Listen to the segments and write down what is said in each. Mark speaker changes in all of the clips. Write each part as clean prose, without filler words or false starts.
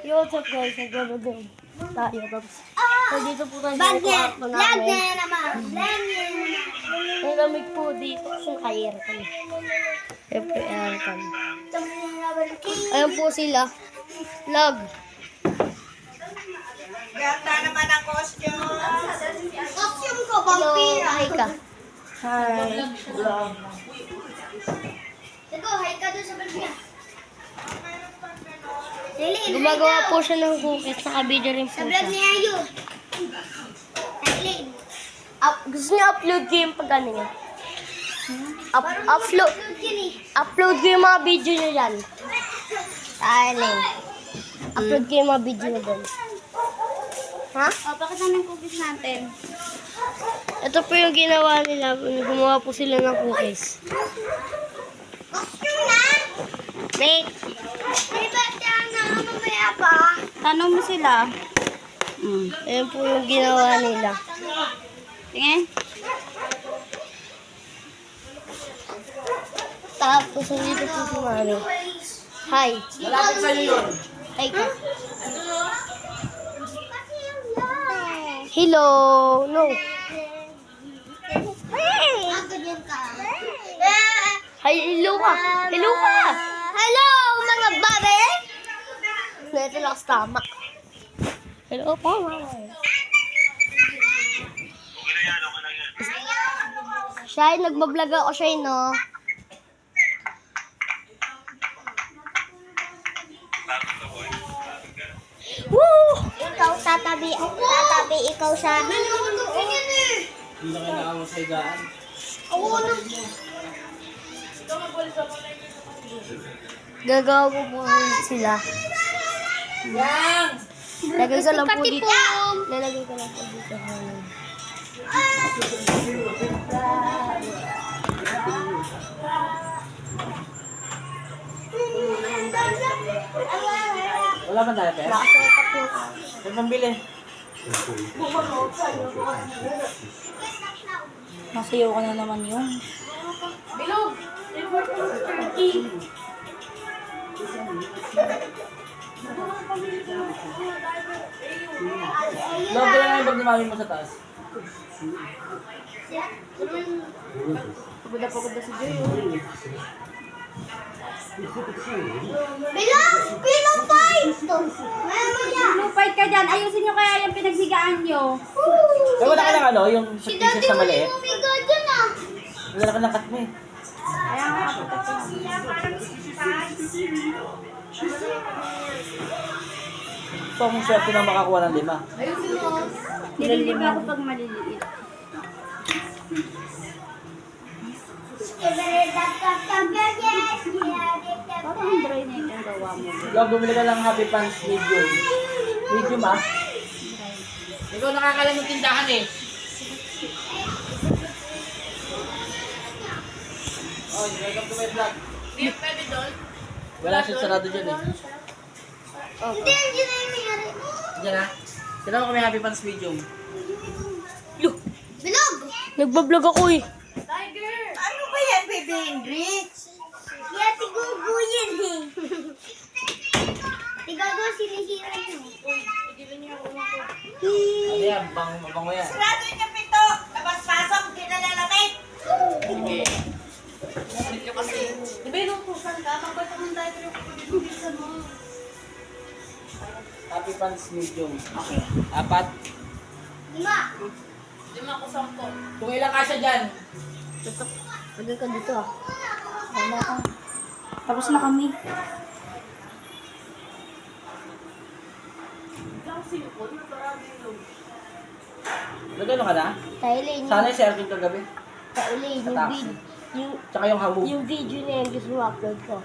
Speaker 1: Yo, what's up guys? Nag-game tayo. Tapos, dito po tayo sa kwarto namin. Ang lamig po dito kasi naka-air kami. Siyempre, air kami. Ayan po sila. Log.
Speaker 2: Ganda naman ang costume. Costume ko,
Speaker 1: Hello,
Speaker 2: vampira.
Speaker 1: hi ka.
Speaker 2: Hi. Vlog. Ito, hi ka doon sa balbia.
Speaker 1: Gumagawa po siya ng cookies. Naka-video rin po
Speaker 2: Sa vlog
Speaker 1: siya.
Speaker 2: ni Ayo. Aileen.
Speaker 1: Gusto niya upload ko yung pag ano niya? Upload ko yung mga video niya dyan. Aileen. Upload ko yung mga video niya dyan. Ha?
Speaker 2: O, bakit naman yung cookies natin?
Speaker 1: Ito po yung ginawa nila. Gumawa po sila ng cookies.
Speaker 2: Costume na?
Speaker 1: Wait.
Speaker 2: Di ba dyan na mamaya pa?
Speaker 3: Tanong mo sila.
Speaker 1: Ayan po yung ginawa nila.
Speaker 3: Tingin.
Speaker 1: Tapos nandito po si Mami. Hi.
Speaker 2: Malapit sa'yo yun.
Speaker 1: Hi ka. Hello. No.
Speaker 2: Ah, ganyan ka.
Speaker 1: Hi, hello ka. Hello ka.
Speaker 2: Hello, mga babe!
Speaker 1: Ito lang sa tama. Hello pa, Mama. Shine, nagbablog ako, Shine, no? Woo!
Speaker 2: Ikaw tatabi ikaw sa...
Speaker 4: Hindi na kailangan sa higaan.
Speaker 1: Gagawa ko po sila. Lagay ko lang po dito. Lalagay ko lang po dito.
Speaker 4: Wala man tayo, Pes? May pambili.
Speaker 3: Masayaw ka na naman yun.
Speaker 4: Log, kailan nga yung bag ni mami mo sa taas?
Speaker 1: Pagod na si Joy.
Speaker 2: Bilang fight! Mamaya!
Speaker 3: Lupay ka dyan. Ayusin nyo kaya yung pinagsigaan nyo.
Speaker 4: Kaya wala ka ng ano, yung sa
Speaker 2: Si
Speaker 4: pieces
Speaker 2: Daddy
Speaker 4: na
Speaker 2: mo
Speaker 4: maliit?
Speaker 2: yung umiga dyan ah!
Speaker 4: Wala ka ng cut mo eh.
Speaker 3: Kaya nga ako
Speaker 4: So, kung swerte na makakuha ng 5.
Speaker 3: Nililib ako pag maliliit. Parang dry na yung gawa mo.
Speaker 4: Log, bumili ka lang Happy Pants medium. Medium ah. Ikaw nakakalam ng tindahan eh. Oh, welcome to my vlog. Wala siya sarado dyan eh.
Speaker 2: Hindi, hindi na yung mayari.
Speaker 4: Diyan ah. Sila mo kami Happy Pants medium.
Speaker 2: Bilog!
Speaker 1: Nagbablog ako eh.
Speaker 2: Ano ba yan, Baby Henry? Kaya tigugo yan eh. Tigago, sinisira niyo.
Speaker 4: Ano yan? Mabango yan.
Speaker 2: Sarado niya pito. Labas-pasok, di na lalamig.
Speaker 3: Di ba inutusan ka? Kapag naman tayo pero pag-inutusan mo.
Speaker 4: Happy Pants medium. Okay. 4.
Speaker 2: 5.
Speaker 4: Kung ilang kasya dyan.
Speaker 1: Lagay ka dito ah.
Speaker 3: Wala ka. Tapos na kami.
Speaker 4: Nagano ka na?
Speaker 1: Thailand.
Speaker 4: Sana yung Sergio kagabi.
Speaker 1: Thailand.
Speaker 4: Sa
Speaker 1: Yung
Speaker 4: taxi.
Speaker 1: video. Yung,
Speaker 4: Tsaka yung hamu.
Speaker 1: yung video na yan gusto mo upload ko.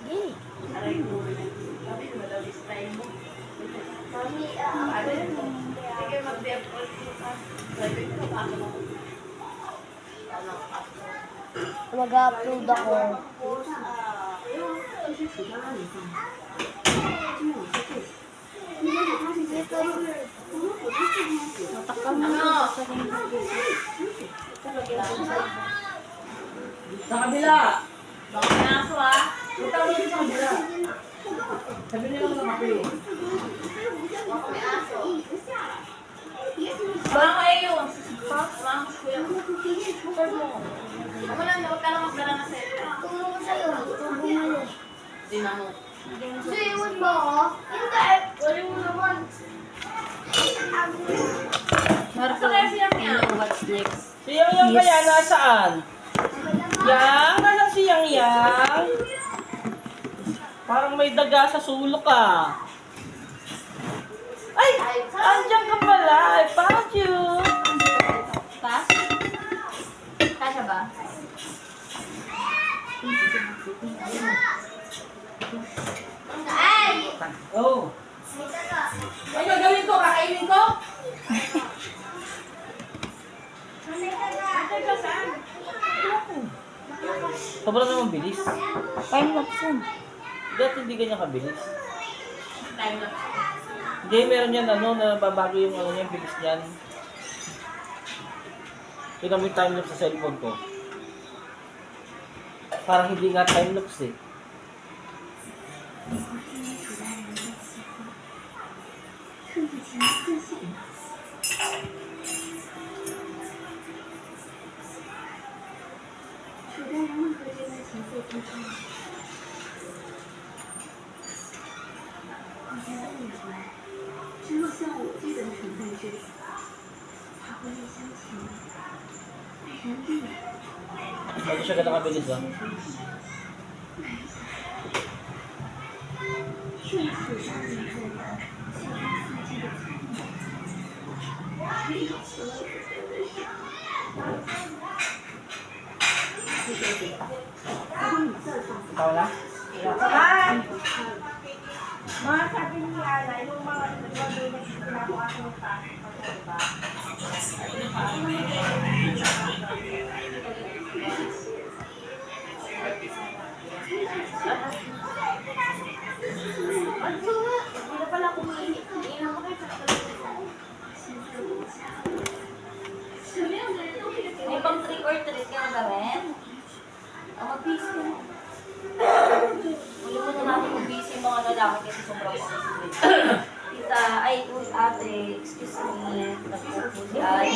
Speaker 1: Yay. Mag-upload ako.
Speaker 4: Sa kabila.
Speaker 3: Baka na ako ah.
Speaker 4: Punta mo dito sa kabila. Sabi nila ko ng kape.
Speaker 3: May aso. Mga kayo. Mga kuya. Ako lang, huwag ka lang magdala na sa'yo.
Speaker 1: Tulong ko sa'yo. Tulong mo.
Speaker 3: Hindi na mo.
Speaker 1: Hindi, iwan mo ako. Hindi. Wala mo naman.
Speaker 3: Marco, what's next?
Speaker 4: Si Yang Yang kaya nasaan? Yang? Nasaan si Yang Yang? Parang may daga sa sulok ah. Ay! Andiyan ka pala! I found you!
Speaker 3: Pas? Kasha ba?
Speaker 1: Ay!
Speaker 4: Oh!
Speaker 3: Ano gagawin ko? Kakainin ko?
Speaker 4: Sobrang naman bilis.
Speaker 1: Time lapse yan.
Speaker 4: Dati hindi ganyan kabilis.
Speaker 3: Time lapse.
Speaker 4: Hindi, meron yan ano, na babago yung ano niya, bilis niyan. Tingnan mo yung time lapse sa cellphone ko. Parang hindi nga time lapse eh. Bago siya ganda kabilis ah. Tao na?
Speaker 2: Mga sabi ni Ala, yung mga nagbabago na sinakuha ko ng tayo.
Speaker 3: Hindi na pala kumain. Hindi na mo kayo. May pang trick or treat ka na gawin? Mag-busy ka na. Ulo mo na natin mag-busy yung mga lalaki kasi sobrang pang-street. Tita, ay, ate, excuse me. Nagpupo si Ay.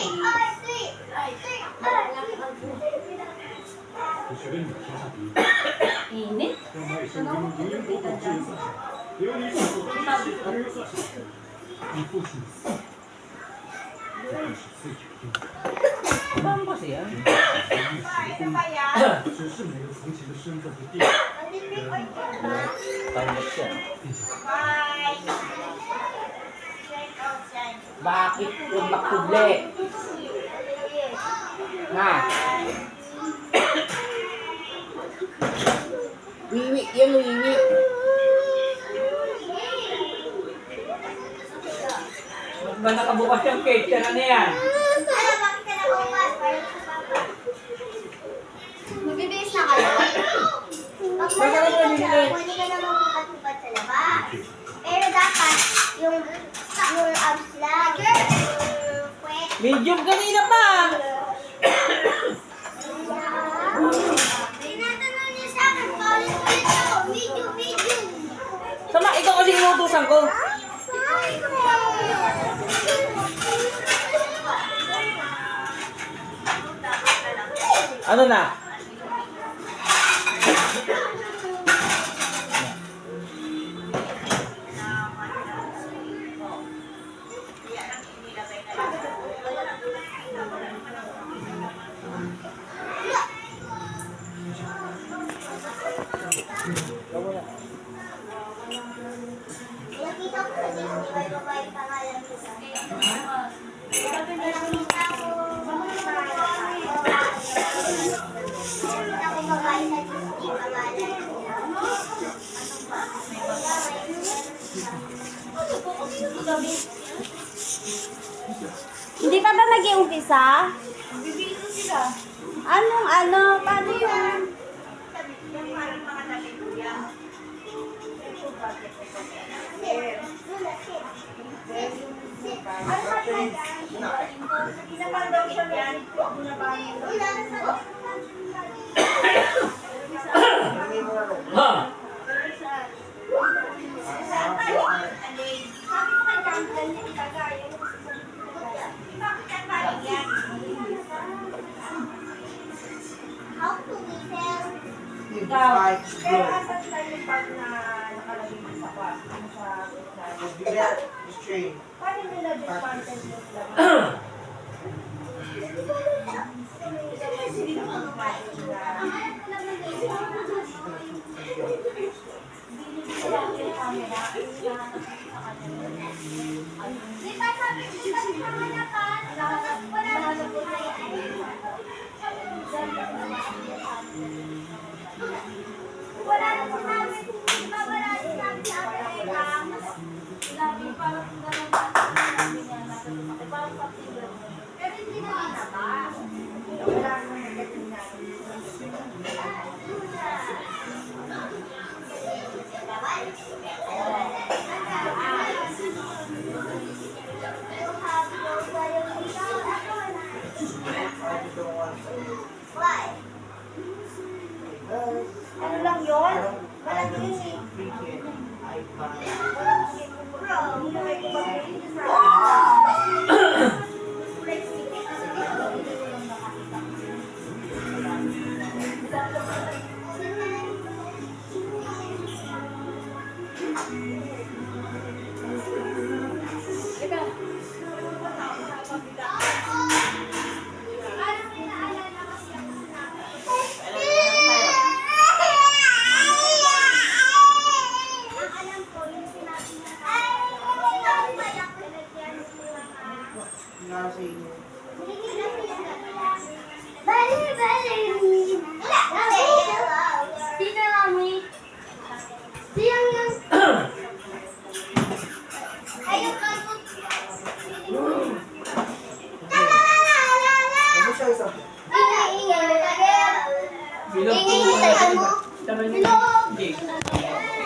Speaker 3: Init? Ano mo pinagpita dyan? Sabi ko.
Speaker 4: Saan ba siya? Time lapse siya. Bakit yung maktuble? Nga. Wiwi, yan wiwi. Mas ba nakabukas yung cake? Yan na yan.
Speaker 1: Magbibihis na kayo? Pag
Speaker 4: Masarap na bibili.
Speaker 1: pwede ka naman pupat-pupat sa labas. Pero dapat, yung abs lang.
Speaker 4: Medium kanina pa.
Speaker 1: Tinatanong niya sa akin, paulit-ulit ako, video.
Speaker 4: Sama, ikaw kasi inutusan ko. Ano na?
Speaker 1: Nakita ko kasi yung babae pangalan ko. Nakita ko babae sa Disney pangalan. Hindi pa ba nag-iumpisa?
Speaker 2: Bibili sila.
Speaker 1: Anong paano yun?
Speaker 2: Yung parang mga damit niya. Inapan daw siya yan.
Speaker 4: Ha?
Speaker 3: ikaw.
Speaker 2: Pero asan tayo pag na nakalagay mo sa kwarto mo sa gitna? Paano nila dismantle yung laman?
Speaker 1: Wala na sinabi, di ba wala na sinabi sa akin pero hindi na nilabas.
Speaker 2: Wala nang nagating na.
Speaker 1: Why?
Speaker 2: Ano lang yun? Walang yun eh. Bro, nilagay ko ba kayo sa
Speaker 4: Bilog po.
Speaker 1: Ingay, tayo mo.
Speaker 4: Tama niyo.
Speaker 1: Bilog.
Speaker 4: Hindi.